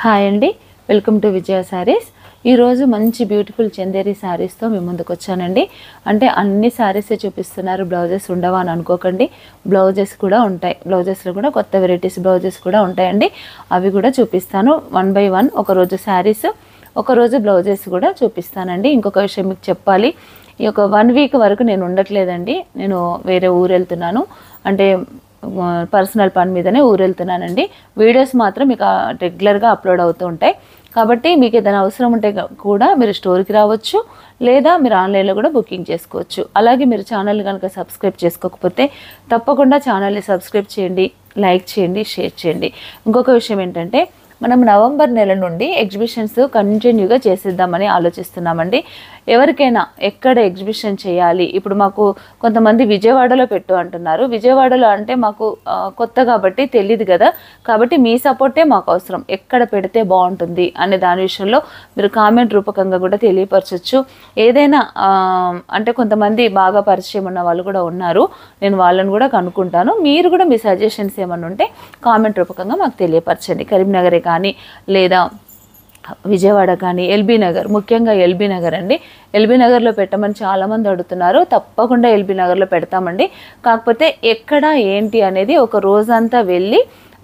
Hi అండి, welcome to విజయ సారీస్. ఈరోజు మంచి బ్యూటిఫుల్ చందేరి శారీస్తో మేము ముందుకు వచ్చానండి. అంటే అన్ని శారీసే చూపిస్తున్నారు, బ్లౌజెస్ ఉండవా అని అనుకోకండి. బ్లౌజెస్ కూడా ఉంటాయి, బ్లౌజెస్లో కూడా కొత్త వెరైటీస్ బ్లౌజెస్ కూడా ఉంటాయండి. అవి కూడా చూపిస్తాను వన్ బై వన్. ఒకరోజు శారీస్, ఒకరోజు బ్లౌజెస్ కూడా చూపిస్తానండి. ఇంకొక విషయం మీకు చెప్పాలి, ఈ ఒక 1 వీక్ వరకు నేను ఉండట్లేదండి. నేను వేరే ఊరు వెళ్తున్నాను, అంటే పర్సనల్ పని మీదనే ఊరు వెళ్తున్నానండి. వీడియోస్ మాత్రం మీకు రెగ్యులర్గా అప్లోడ్ అవుతూ ఉంటాయి. కాబట్టి మీకు ఏదైనా అవసరం ఉంటే కూడా మీరు స్టోర్కి రావచ్చు, లేదా మీరు ఆన్లైన్లో కూడా బుకింగ్ చేసుకోవచ్చు. అలాగే మీరు ఛానల్ కనుక సబ్స్క్రైబ్ చేసుకోకపోతే తప్పకుండా ఛానల్ని సబ్స్క్రైబ్ చేయండి, లైక్ చేయండి, షేర్ చేయండి. ఇంకొక విషయం ఏంటంటే, మనం నవంబర్ నెల నుండి ఎగ్జిబిషన్స్ కంటిన్యూగా చేసేద్దామని ఆలోచిస్తున్నామండి. ఎవరికైనా ఎక్కడ ఎగ్జిబిషన్ చేయాలి, ఇప్పుడు మాకు కొంతమంది విజయవాడలో పెట్టు అంటున్నారు. విజయవాడలో అంటే మాకు కొత్త కాబట్టి తెలియదు కదా, కాబట్టి మీ సపోర్టే మాకు అవసరం. ఎక్కడ పెడితే బాగుంటుంది అనే దాని విషయంలో మీరు కామెంట్ రూపకంగా కూడా తెలియపరచవచ్చు. ఏదైనా అంటే కొంతమంది బాగా పరిచయం ఉన్న వాళ్ళు కూడా ఉన్నారు, నేను వాళ్ళని కూడా కనుక్కుంటాను. మీరు కూడా మీ సజెషన్స్ ఏమన్నా ఉంటే కామెంట్ రూపకంగా మాకు తెలియపరచండి. కరీంనగరే కానీ, లేదా విజయవాడ కానీ, ఎల్బీ నగర్, ముఖ్యంగా ఎల్బీ నగర్ అండి. ఎల్బీ నగర్లో పెట్టమని చాలామంది అడుగుతున్నారు. తప్పకుండా ఎల్బీ నగర్లో పెడతామండి. కాకపోతే ఎక్కడ ఏంటి అనేది ఒక రోజంతా వెళ్ళి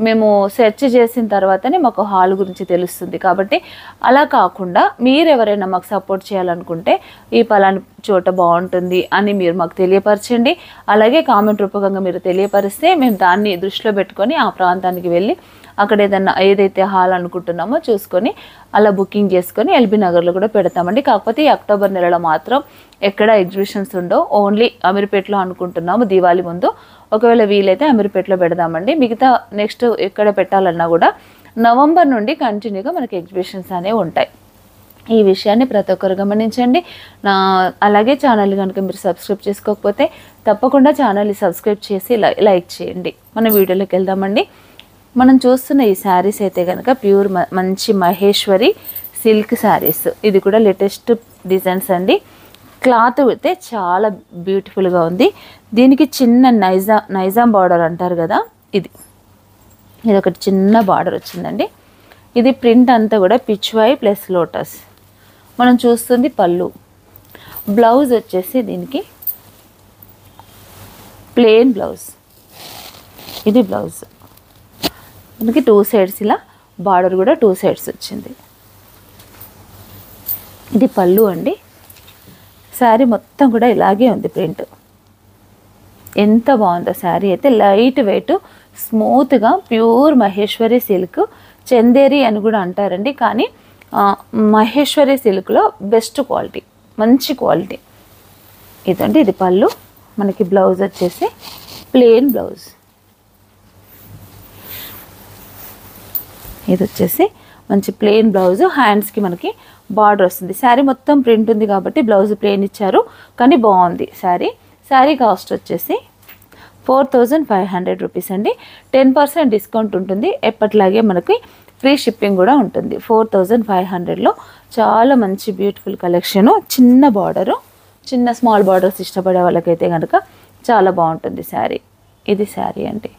మేము సెర్చ్ చేసిన తర్వాతనే మాకు హాల్ గురించి తెలుస్తుంది. కాబట్టి అలా కాకుండా మీరు ఎవరైనా మాకు సపోర్ట్ చేయాలనుకుంటే ఈ పలాని చోట బాగుంటుంది అని మీరు మాకు తెలియపరచండి. అలాగే కామెంట్ రూపకంగా మీరు తెలియపరిస్తే మేము దాన్ని దృష్టిలో పెట్టుకొని ఆ ప్రాంతానికి వెళ్ళి అక్కడ ఏదైతే హాల్ అనుకుంటున్నామో చూసుకొని అలా బుకింగ్ చేసుకొని ఎల్బీ నగర్లో కూడా పెడతామండి. కాకపోతే ఈ అక్టోబర్ నెలలో మాత్రం ఎక్కడ ఎగ్జిబిషన్స్ ఉండవు, ఓన్లీ అమీర్పేటలో అనుకుంటున్నాము దీవాళి ముందు. ఒకవేళ వీలైతే అమీర్పేటలో పెడదామండి. మిగతా నెక్స్ట్ ఎక్కడ పెట్టాలన్నా కూడా నవంబర్ నుండి కంటిన్యూగా మనకి ఎగ్జిబిషన్స్ అనేవి ఉంటాయి. ఈ విషయాన్ని ప్రతి ఒక్కరు గమనించండి. అలాగే ఛానల్ కనుక మీరు సబ్స్క్రైబ్ చేసుకోకపోతే తప్పకుండా ఛానల్ని సబ్స్క్రైబ్ చేసి లైక్ చేయండి. మన వీడియోలోకి వెళ్దామండి. మనం చూస్తున్న ఈ శారీస్ అయితే కనుక ప్యూర్ మంచి మహేశ్వరి సిల్క్ శారీస్. ఇది కూడా లేటెస్ట్ డిజైన్స్ అండి. క్లాత్ అయితే చాలా బ్యూటిఫుల్గా ఉంది. దీనికి చిన్న నైజాం బార్డర్ అంటారు కదా, ఇది ఒకటి చిన్న బార్డర్ వచ్చిందండి. ఇది ప్రింట్ అంతా కూడా పిచ్వాయి ప్లస్ లోటస్. మనం చూస్తుంది పళ్ళు. బ్లౌజ్ వచ్చేసి దీనికి ప్లెయిన్ బ్లౌజ్. ఇది బ్లౌజ్, మనకి 2 సైడ్స్ ఇలా బార్డర్ కూడా 2 సైడ్స్ వచ్చింది. ఇది పళ్ళు అండి. శారీ మొత్తం కూడా ఇలాగే ఉంది ప్రింట్. ఎంత బాగుందో శారీ అయితే. లైట్ వెయిట్, స్మూత్గా, ప్యూర్ మహేశ్వరి సిల్క్. చందేరి అని కూడా అంటారండి, కానీ మహేశ్వరి సిల్క్లో బెస్ట్ క్వాలిటీ, మంచి క్వాలిటీ ఇదండి. ఇది పళ్ళు. మనకి బ్లౌజ్ వచ్చేసి ప్లెయిన్ బ్లౌజ్. ఇది వచ్చేసి మంచి ప్లెయిన్ బ్లౌజ్. హ్యాండ్స్కి మనకి బార్డర్ వస్తుంది. శారీ మొత్తం ప్రింట్ ఉంది కాబట్టి బ్లౌజ్ ప్లెయిన్ ఇచ్చారు, కానీ బాగుంది శారీ. శారీ కాస్ట్ వచ్చేసి 4500 రూపీస్ అండి. 10% డిస్కౌంట్ ఉంటుంది. ఎప్పటిలాగే మనకి ఫ్రీ షిప్పింగ్ కూడా ఉంటుంది. 4500లో చాలా మంచి బ్యూటిఫుల్ కలెక్షను. చిన్న బార్డరు, చిన్న స్మాల్ బార్డర్స్ ఇష్టపడే వాళ్ళకైతే కనుక చాలా బాగుంటుంది శారీ. ఇది శారీ అండి.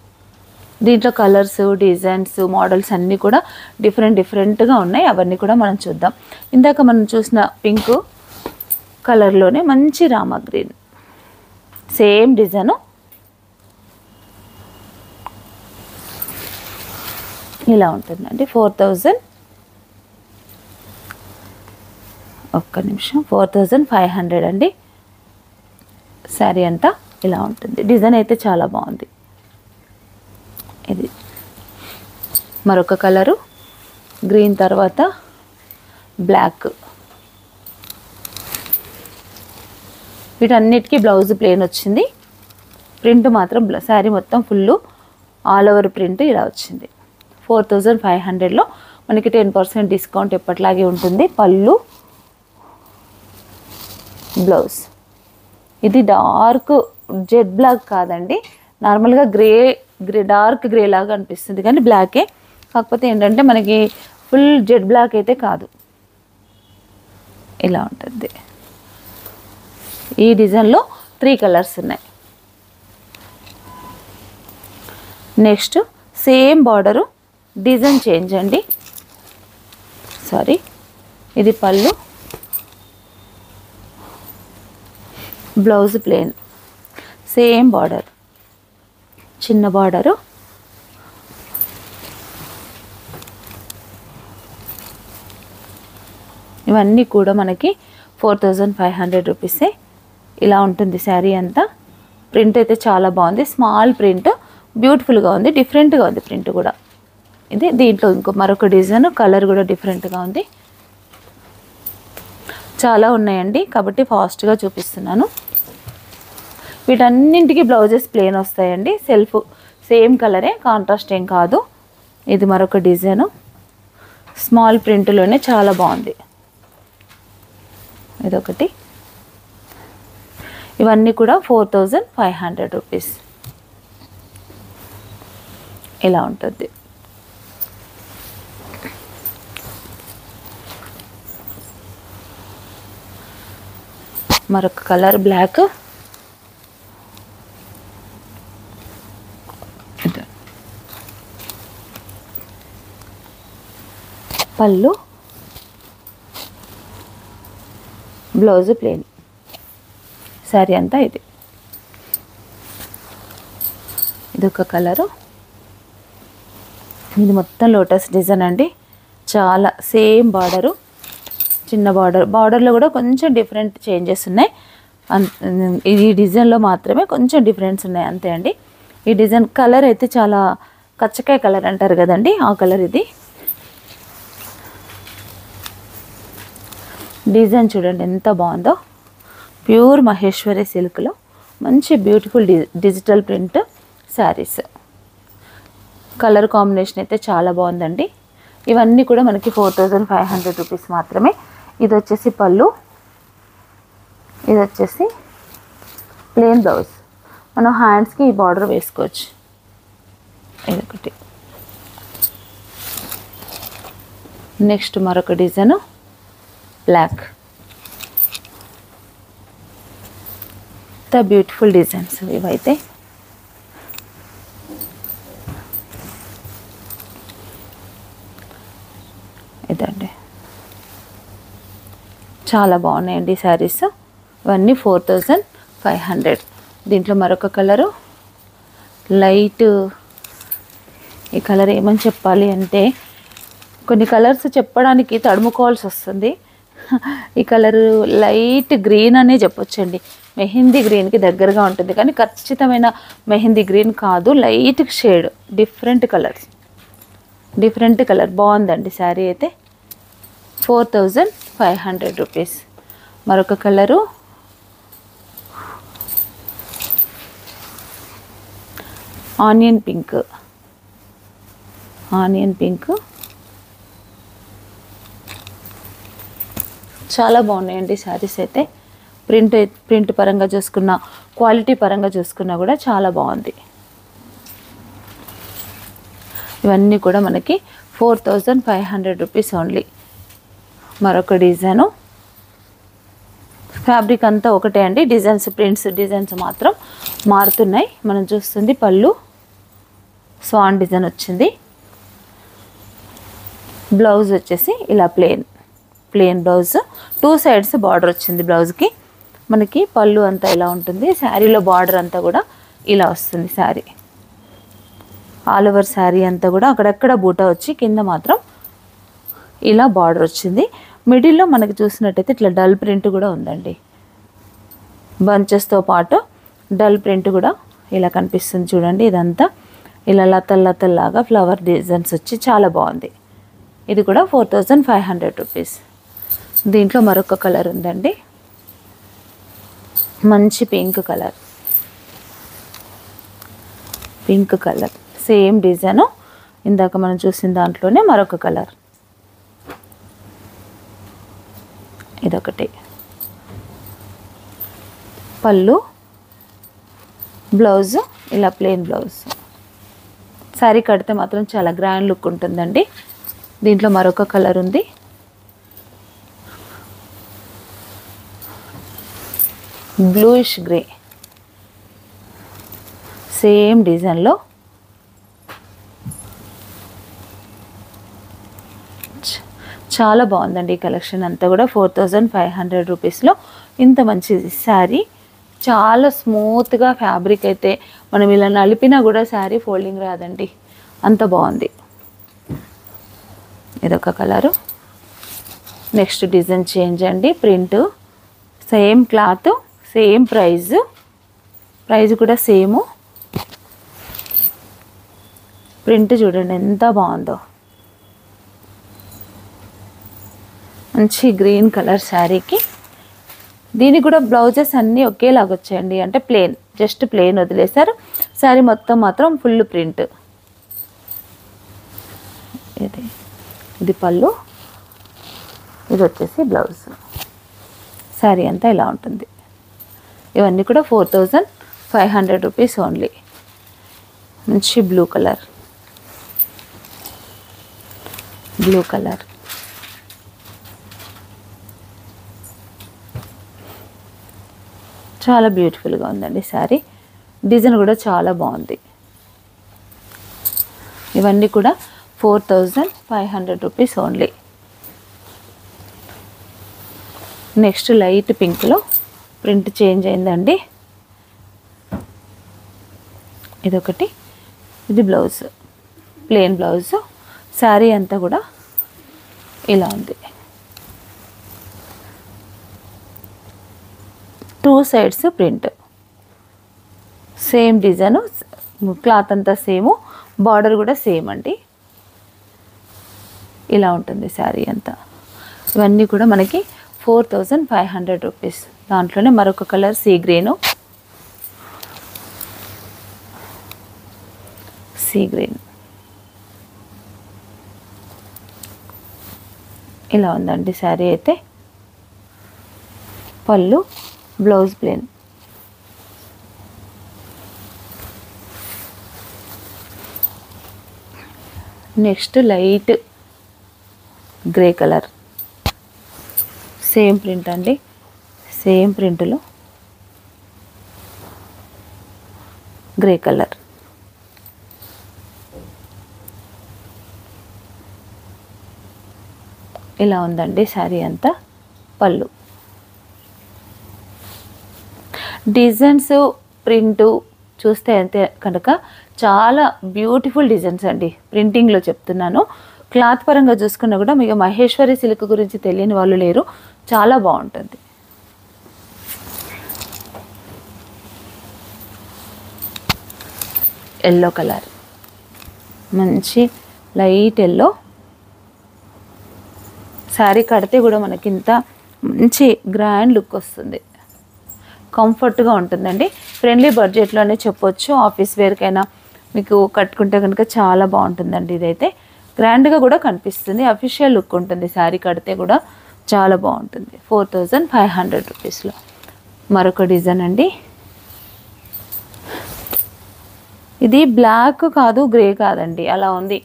దీంట్లో కలర్స్, డిజైన్స్, మోడల్స్ అన్నీ కూడా డిఫరెంట్గా ఉన్నాయి. అవన్నీ కూడా మనం చూద్దాం. ఇందాక మనం చూసిన పింక్ కలర్లోనే మంచి రామా గ్రీన్, సేమ్ డిజైను. ఇలా ఉంటుందండి. 4500 అండి. శారీ అంతా ఇలా ఉంటుంది. డిజైన్ అయితే చాలా బాగుంది. ఇది మరొక కలరు గ్రీన్, తర్వాత బ్లాక్. వీటన్నిటికీ బ్లౌజ్ ప్లెయిన్ వచ్చింది. ప్రింట్ మాత్రం శారీ మొత్తం ఫుల్ ఆల్ ఓవర్ ప్రింట్ ఇలా వచ్చింది. 4500లో మనకి 10% డిస్కౌంట్ ఎప్పటిలాగే ఉంటుంది. పళ్ళు, బ్లౌజ్. ఇది డార్క్ జెడ్ బ్లాక్ కాదండి, నార్మల్గా డార్క్ గ్రే లాగా అనిపిస్తుంది, కానీ బ్లాకే. కాకపోతే ఏంటంటే మనకి ఫుల్ జెడ్ బ్లాక్ అయితే కాదు. ఇలా ఉంటుంది. ఈ డిజైన్లో 3 కలర్స్ ఉన్నాయి. Next same border, design change అండి. సారీ, ఇది పళ్ళు, బ్లౌజ్ ప్లెయిన్, సేమ్ బార్డర్, చిన్న బార్డరు. ఇవన్నీ కూడా మనకి 4500 రూపీసే. ఇలా ఉంటుంది శారీ అంతా. ప్రింట్ అయితే చాలా బాగుంది, స్మాల్ ప్రింట్, బ్యూటిఫుల్గా ఉంది, డిఫరెంట్గా ఉంది ప్రింట్ కూడా. ఇది దీంట్లో ఇంకో మరొక డిజైన్, కలర్ కూడా డిఫరెంట్గా ఉంది. చాలా ఉన్నాయండి కాబట్టి ఫాస్ట్గా చూపిస్తున్నాను. వీటన్నింటికి బ్లౌజెస్ ప్లెయిన్ వస్తాయండి, సెల్ఫ్ సేమ్ కలరే, కాంట్రాస్ట్ ఏం కాదు. ఇది మరొక డిజైను, స్మాల్ ప్రింట్లోనే చాలా బాగుంది. ఇదొకటి. ఇవన్నీ కూడా 4500 రూపీస్. ఇలా ఉంటుంది. మరొక కలర్ బ్లాక్, పళ్ళు, బ్లౌజ్ ప్లెయిన్, శారీ అంతా ఇది. ఇదొక కలరు. ఇది మొత్తం లోటస్ డిజైన్ అండి, చాలా సేమ్ బార్డరు, చిన్న బార్డర్లో కూడా కొంచెం డిఫరెంట్ చేంజెస్ ఉన్నాయి. ఇది డిజైన్లో మాత్రమే కొంచెం డిఫరెన్స్ ఉన్నాయి అంతే అండి. ఈ డిజైన్ కలర్ అయితే చాలా కచ్చకాయ కలర్ అంటారు కదండి, ఆ కలర్ ఇది. డిజైన్ చూడండి ఎంత బాగుందో, ప్యూర్ మహేశ్వరి సిల్క్లో మంచి beautiful digital print saris. Colour combination అయితే చాలా బాగుందండి. ఇవన్నీ కూడా మనకి 4500 రూపీస్ మాత్రమే. ఇది వచ్చేసి పళ్ళు, ఇది వచ్చేసి ప్లెయిన్ బ్లౌజ్. మనం హ్యాండ్స్కి ఈ బార్డర్ వేసుకోవచ్చు. ఇదొకటి. నెక్స్ట్ మరొక design block. The beautiful designs ఇవైతే. ఇదండి, చాలా బాగున్నాయండి శారీస్. ఇవన్నీ 4500. దీంట్లో మరొక కలరు లైట్. ఈ కలర్ ఏమని చెప్పాలి అంటే కొన్ని కలర్స్ చెప్పడానికి తడుముకోవాల్సి వస్తుంది. ఈ కలరు లైట్ గ్రీన్ అనే చెప్పొచ్చండి, మెహందీ గ్రీన్కి దగ్గరగా ఉంటుంది కానీ ఖచ్చితమైన మెహందీ గ్రీన్ కాదు, లైట్ షేడ్, డిఫరెంట్ కలర్ బాగుందండి శారీ అయితే. 4500 రూపీస్. మరొక కలరు ఆనియన్ పింక్. చాలా బాగున్నాయండి శారీస్ అయితే. ప్రింట్ పరంగా చూసుకున్నా, క్వాలిటీ పరంగా చూసుకున్నా కూడా చాలా బాగుంది. ఇవన్నీ కూడా మనకి 4500 రూపీస్ ఓన్లీ. మరొక డిజైను, ఫ్యాబ్రిక్ అంతా ఒకటే అండి, డిజైన్స్ మాత్రం మారుతున్నాయి. మనం చూస్తుంది పళ్ళు స్వాన్ డిజైన్ వచ్చింది. బ్లౌజ్ వచ్చేసి ఇలా ప్లెయిన్ బ్లౌజ్, 2 సైడ్స్ బార్డర్ వచ్చింది బ్లౌజ్కి. మనకి పళ్ళు అంతా ఇలా ఉంటుంది, శారీలో బార్డర్ అంతా కూడా ఇలా వస్తుంది. శారీ ఆల్ ఓవర్ శారీ అంతా కూడా అక్కడక్కడ బూటా వచ్చి కింద మాత్రం ఇలా బార్డర్ వచ్చింది. మిడిల్లో మనకి చూసినట్టయితే ఇట్లా డల్ ప్రింట్ కూడా ఉందండి, బంచెస్తో పాటు డల్ ప్రింట్ కూడా ఇలా కనిపిస్తుంది చూడండి. ఇదంతా ఇలా లతల్లాగా ఫ్లవర్ డిజైన్స్ వచ్చి చాలా బాగుంది. ఇది కూడా 4500 రూపీస్. దీంట్లో మరొక కలర్ ఉందండి, మంచి పింక్ కలర్, సేమ్ డిజైను, ఇందాక మనం చూసిన దాంట్లోనే మరొక కలర్. ఇదొకటి. పళ్ళు, బ్లౌజ్ ఇలా ప్లెయిన్ బ్లౌజ్. శారీ కడితే మాత్రం చాలా గ్రాండ్ లుక్ ఉంటుందండి. దీంట్లో మరొక కలర్ ఉంది, బ్లూయిష్ గ్రే, సేమ్ డిజైన్లో చాలా బాగుందండి ఈ కలెక్షన్ అంతా కూడా 4500 రూపీస్లో ఇంత మంచిది శారీ. చాలా స్మూత్గా ఫ్యాబ్రిక్ అయితే మనం ఇలా నలిపినా కూడా శారీ ఫోల్డింగ్ రాదండి, అంత బాగుంది. ఇదొక కలరు. నెక్స్ట్ డిజైన్ చేంజ్ అండి. Print same cloth, same price కూడా సేము. ప్రింట్ చూడండి ఎంత బాగుందో, మంచి గ్రీన్ కలర్ శారీకి. దీనికి కూడా బ్లౌజెస్ అన్నీ ఒకేలాగా వచ్చాయండి, అంటే ప్లెయిన్, జస్ట్ ప్లెయిన్ వదిలేశారు. శారీ మొత్తం మాత్రం ఫుల్ ప్రింట్. ఇది పళ్ళు, ఇది వచ్చేసి బ్లౌజ్. శారీ అంతా ఇలా ఉంటుంది. ఇవన్నీ కూడా 4500 రూపీస్ ఓన్లీ. మంచి బ్లూ కలర్, చాలా బ్యూటిఫుల్గా ఉందండి శారీ. డిజైన్ కూడా చాలా బాగుంది. ఇవన్నీ కూడా 4500 రూపీస్ ఓన్లీ. నెక్స్ట్ లైట్ పింక్లో ప్రింట్ చేంజ్ అయిందండి. ఇదొకటి, ఇది బ్లౌజ్, ప్లెయిన్ బ్లౌజ్. శారీ అంతా కూడా ఇలా ఉంది. 2 sides print, same design, cloth అంతా సేము, బార్డర్ కూడా సేమ్ అండి. ఇలా ఉంటుంది శారీ అంతా. ఇవన్నీ కూడా మనకి 4500 రూపీస్. దాంట్లోనే మరొక కలర్ సీ గ్రీన్, ఇలా ఉందండి శారీ అయితే. పళ్ళు, blouse plain. Next light grey colour, same print అండి, సేమ్ ప్రింట్లో గ్రే కలర్. ఇలా ఉందండి శారీ అంతా. పళ్ళు, డిజైన్స్, ప్రింటు చూస్తే అంతే కనుక చాలా బ్యూటిఫుల్ డిజైన్స్ అండి. ప్రింటింగ్లో చెప్తున్నాను. క్లాత్ పరంగా చూసుకున్నా కూడా మీకు మహేశ్వరి సిల్క్ గురించి తెలియని వాళ్ళు లేరు, చాలా బాగుంటుంది. ఎల్లో కలర్, మంచి లైట్ ఎల్లో. శారీ కడితే కూడా మనకి ఇంత మంచి గ్రాండ్ లుక్ వస్తుంది, కంఫర్ట్గా ఉంటుందండి. ఫ్రెండ్లీ బడ్జెట్లోనే చెప్పొచ్చు. ఆఫీస్ వేర్కైనా మీకు కట్టుకుంటే కనుక చాలా బాగుంటుందండి. ఇదైతే గ్రాండ్గా కూడా కనిపిస్తుంది, అఫీషియల్ లుక్ ఉంటుంది. శారీ కడితే కూడా చాలా బాగుంటుంది. 4500 రూపీస్లో మరొక డిజైన్ అండి. ఇది బ్లాక్ కాదు, గ్రే కాదండి, అలా ఉంది.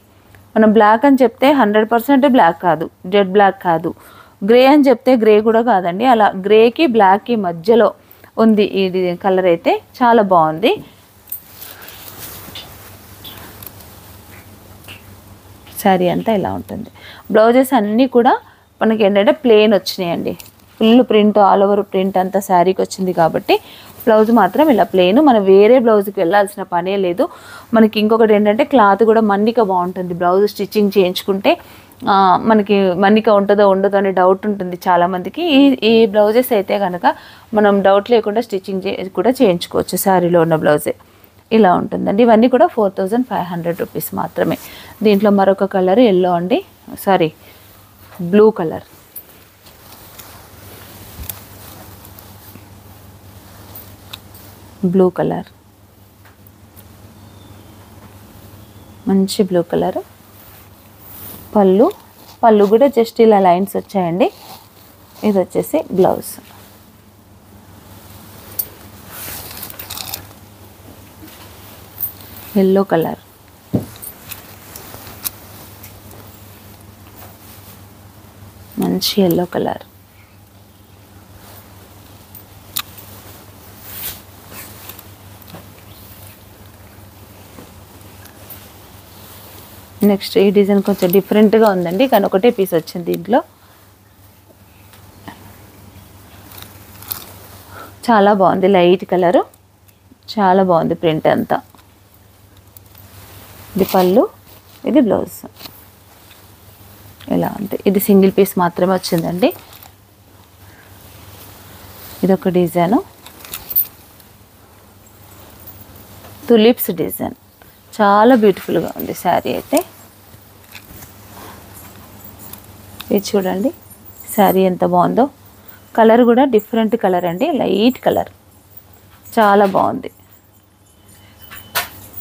మనం బ్లాక్ అని చెప్తే 100% బ్లాక్ కాదు, జెడ్ బ్లాక్ కాదు. గ్రే అని చెప్తే గ్రే కూడా కాదండి, అలా గ్రేకి బ్లాక్కి మధ్యలో ఉంది ఈ కలర్ అయితే. చాలా బాగుంది. శారీ అంతా ఇలా ఉంటుంది. బ్లౌజెస్ అన్నీ కూడా మనకి ఏంటంటే ప్లెయిన్ వచ్చినాయండి. Full print, all over print అంతా శారీకి వచ్చింది కాబట్టి బ్లౌజ్ మాత్రం ఇలా ప్లెయిన్. మనం వేరే బ్లౌజ్కి వెళ్ళాల్సిన పనే లేదు. మనకి ఇంకొకటి ఏంటంటే క్లాత్ కూడా మన్నిక బాగుంటుంది. బ్లౌజ్ స్టిచ్చింగ్ చేయించుకుంటే మనకి మన్నిక ఉంటుందో ఉండదో అనే డౌట్ ఉంటుంది చాలామందికి. ఈ బ్లౌజెస్ అయితే కనుక మనం డౌట్ లేకుండా స్టిచ్చింగ్ కూడా చేయించుకోవచ్చు. శారీలో ఉన్న బ్లౌజే ఇలా ఉంటుందండి. ఇవన్నీ కూడా 4500 రూపీస్ మాత్రమే. దీంట్లో మరొక కలర్ ఎల్లో అండి, sorry blue colour. Blue colour, మంచి బ్లూ కలర్. పళ్ళు కూడా జస్ట్ ఇలా లైన్స్ వచ్చాయండి. ఇది వచ్చేసి బ్లౌజ్. ఎల్లో కలర్, మంచి ఎల్లో కలర్. నెక్స్ట్ ఈ డిజైన్ కొంచెం డిఫరెంట్గా ఉందండి, కానీ ఒకటే పీస్ వచ్చింది దీంట్లో. చాలా బాగుంది, లైట్ కలరు, చాలా బాగుంది ప్రింట్ అంతా. ఇది పళ్ళు, ఇది బ్లౌజ్. ఇలా ఉంది. ఇది సింగిల్ పీస్ మాత్రమే వచ్చిందండి. ఇదొక డిజైను, తులిప్స్ డిజైన్. చాలా బ్యూటిఫుల్గా ఉంది శారీ అయితే. ఇది చూడండి శారీ ఎంత బాగుందో. కలర్ కూడా డిఫరెంట్ కలర్ అండి, లైట్ కలర్, చాలా బాగుంది.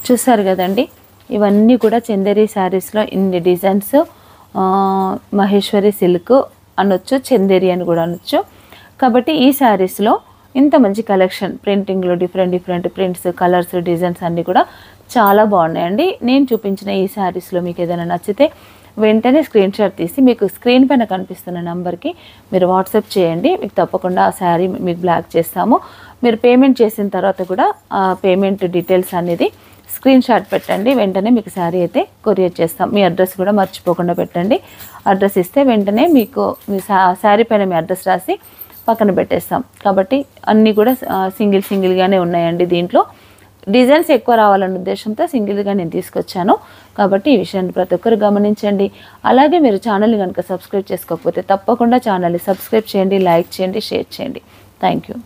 చూసారు కదండి, ఇవన్నీ కూడా చందేరి శారీస్లో ఇన్ని డిజైన్స్. మహేశ్వరి సిల్క్ అనొచ్చు, చందేరి అని కూడా అనొచ్చు. కాబట్టి ఈ శారీస్లో ఇంత మంచి కలెక్షన్, ప్రింటింగ్లో డిఫరెంట్ ప్రింట్స్, కలర్స్, డిజైన్స్ అన్నీ కూడా చాలా బాగున్నాయండి. నేను చూపించిన ఈ శారీస్లో మీకు ఏదైనా నచ్చితే వెంటనే స్క్రీన్ షాట్ తీసి మీకు స్క్రీన్ పైన కనిపిస్తున్న నెంబర్కి మీరు వాట్సాప్ చేయండి. మీకు తప్పకుండా ఆ శారీ మీకు బ్లాక్ చేస్తాము. మీరు పేమెంట్ చేసిన తర్వాత కూడా ఆ పేమెంట్ డీటెయిల్స్ అనేది స్క్రీన్ షాట్ పెట్టండి, వెంటనే మీకు శారీ అయితే కొరియర్ చేస్తాం. మీ అడ్రస్ కూడా మర్చిపోకుండా పెట్టండి. అడ్రస్ ఇస్తే వెంటనే మీకు మీ శారీ పైన మీ అడ్రస్ రాసి పక్కన పెట్టేస్తాం. కాబట్టి అన్నీ కూడా సింగిల్గానే ఉన్నాయండి. దీంట్లో డిజైన్స్ ఎక్కువ రావాలన్న ఉద్దేశంతో సింగిల్గా నేను తీసుకొచ్చాను. కాబట్టి ఈ విషయాన్ని ప్రతి ఒక్కరు గమనించండి. అలాగే మీరు ఛానల్ని కనుక సబ్స్క్రైబ్ చేసుకోకపోతే తప్పకుండా ఛానల్ని సబ్స్క్రైబ్ చేయండి, లైక్ చేయండి, షేర్ చేయండి. Thank you.